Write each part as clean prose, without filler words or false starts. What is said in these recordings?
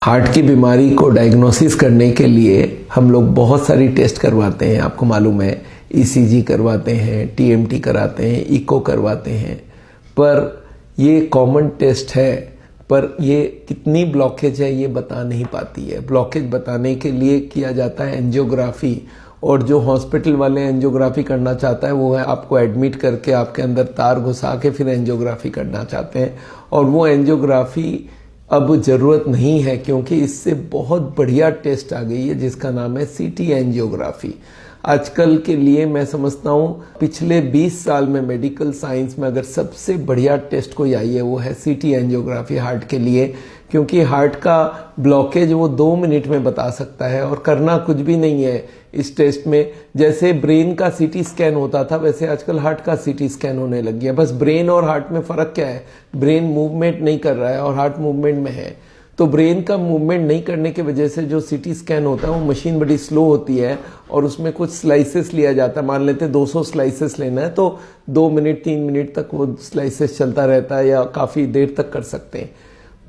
Heart की बीमारी को डायग्नोसिस करने के लिए हम लोग बहुत सारी टेस्ट करवाते हैं। आपको मालूम है, ईसीजी करवाते हैं, टीएमटी कराते हैं, इको करवाते हैं। पर ये कॉमन टेस्ट है, पर ये कितनी ब्लॉकेज है ये बता नहीं पाती है। ब्लॉकेज बताने के लिए किया जाता है एंजियोग्राफी, और जो हॉस्पिटल वाले एंजियोग्राफी करना चाहता है वो है आपको एडमिट करके आपके अंदर तार घुसा के फिर एंजियोग्राफी करना चाहते हैं। और वो एंजियोग्राफी अब ज़रूरत नहीं है, क्योंकि इससे बहुत बढ़िया टेस्ट आ गई है जिसका नाम है सीटी एंजियोग्राफी। आजकल के लिए मैं समझता हूँ पिछले 20 साल में मेडिकल साइंस में अगर सबसे बढ़िया टेस्ट कोई आई है वो है सीटी एंजियोग्राफी हार्ट के लिए, क्योंकि हार्ट का ब्लॉकेज वो 2 मिनट में बता सकता है और करना कुछ भी नहीं है इस टेस्ट में। जैसे ब्रेन का सीटी स्कैन होता था वैसे आजकल हार्ट का सीटी स्कैन होने लग गया। बस ब्रेन और हार्ट में फर्क क्या है, ब्रेन मूवमेंट नहीं कर रहा है और हार्ट मूवमेंट में है। तो ब्रेन का मूवमेंट नहीं करने की वजह से जो सीटी स्कैन होता है वो मशीन बड़ी स्लो होती है और उसमें कुछ स्लाइसेस लिया जाता है। मान लेते हैं 200 स्लाइसेस लेना है तो 2 मिनट 3 मिनट तक वो स्लाइसेस चलता रहता है या काफ़ी देर तक कर सकते हैं।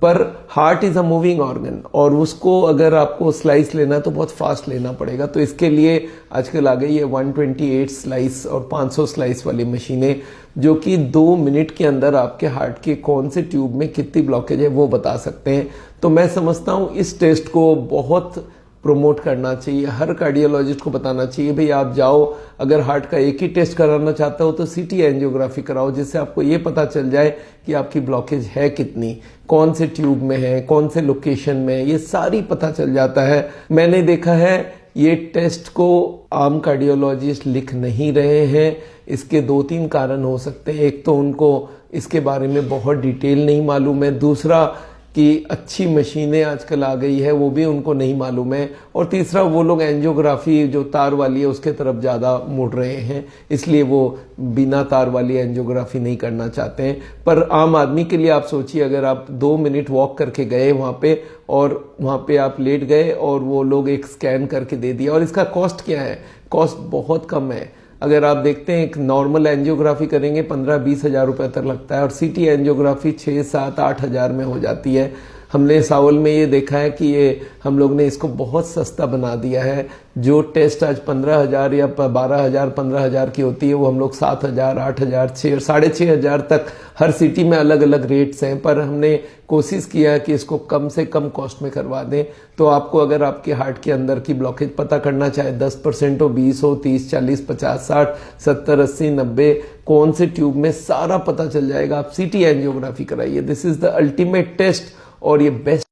पर heart is a moving organ और उसको अगर आपको स्लाइस लेना है तो बहुत फास्ट लेना पड़ेगा। तो इसके लिए आजकल आ गई है 128 स्लाइस और 500 स्लाइस वाली मशीनें, जो कि 2 मिनट के अंदर आपके हार्ट के कौन से ट्यूब में कितनी ब्लॉकेज है वो बता सकते हैं। तो मैं समझता हूँ इस टेस्ट को बहुत प्रोमोट करना चाहिए। हर कार्डियोलॉजिस्ट को बताना चाहिए भाई आप जाओ, अगर हार्ट का एक ही टेस्ट कराना चाहते हो तो सीटी एंजियोग्राफी कराओ, जिससे आपको ये पता चल जाए कि आपकी ब्लॉकेज है कितनी, कौन से ट्यूब में है, कौन से लोकेशन में, ये सारी पता चल जाता है। मैंने देखा है ये टेस्ट को आम कार्डियोलॉजिस्ट लिख नहीं रहे हैं। इसके 2-3 कारण हो सकते हैं। एक तो उनको इसके बारे में बहुत डिटेल नहीं मालूम है, दूसरा कि अच्छी मशीनें आजकल आ गई है वो भी उनको नहीं मालूम है, और तीसरा वो लोग एंजियोग्राफी जो तार वाली है उसके तरफ ज़्यादा मुड़ रहे हैं, इसलिए वो बिना तार वाली एंजियोग्राफी नहीं करना चाहते हैं। पर आम आदमी के लिए आप सोचिए, अगर आप 2 मिनट वॉक करके गए वहाँ पे और वहाँ पे आप लेट गए और वो लोग एक स्कैन करके दे दिया, और इसका कॉस्ट क्या है, कॉस्ट बहुत कम है। अगर आप देखते हैं एक नॉर्मल एंजियोग्राफी करेंगे 15-20 हज़ार रुपये तक लगता है और सीटी एंजियोग्राफी 6-7-8 हज़ार में हो जाती है। हमने सावल में ये देखा है कि ये हम लोग ने इसको बहुत सस्ता बना दिया है। जो टेस्ट आज 15,000 या 12,000 15,000 की होती है वो हम लोग 7,000 8,000 6,500 तक हर सिटी में अलग अलग रेट्स हैं। पर हमने कोशिश किया है कि इसको कम से कम कॉस्ट में करवा दें। तो आपको अगर आपके हार्ट के अंदर की ब्लॉकेज पता करना चाहे 10% हो, 20 हो, 30, 40, 50, 60, 70, 80, 90 कौन से ट्यूब में, सारा पता चल जाएगा। आप सीटी एंजियोग्राफी कराइए। This is the ultimate test और ये बेस्ट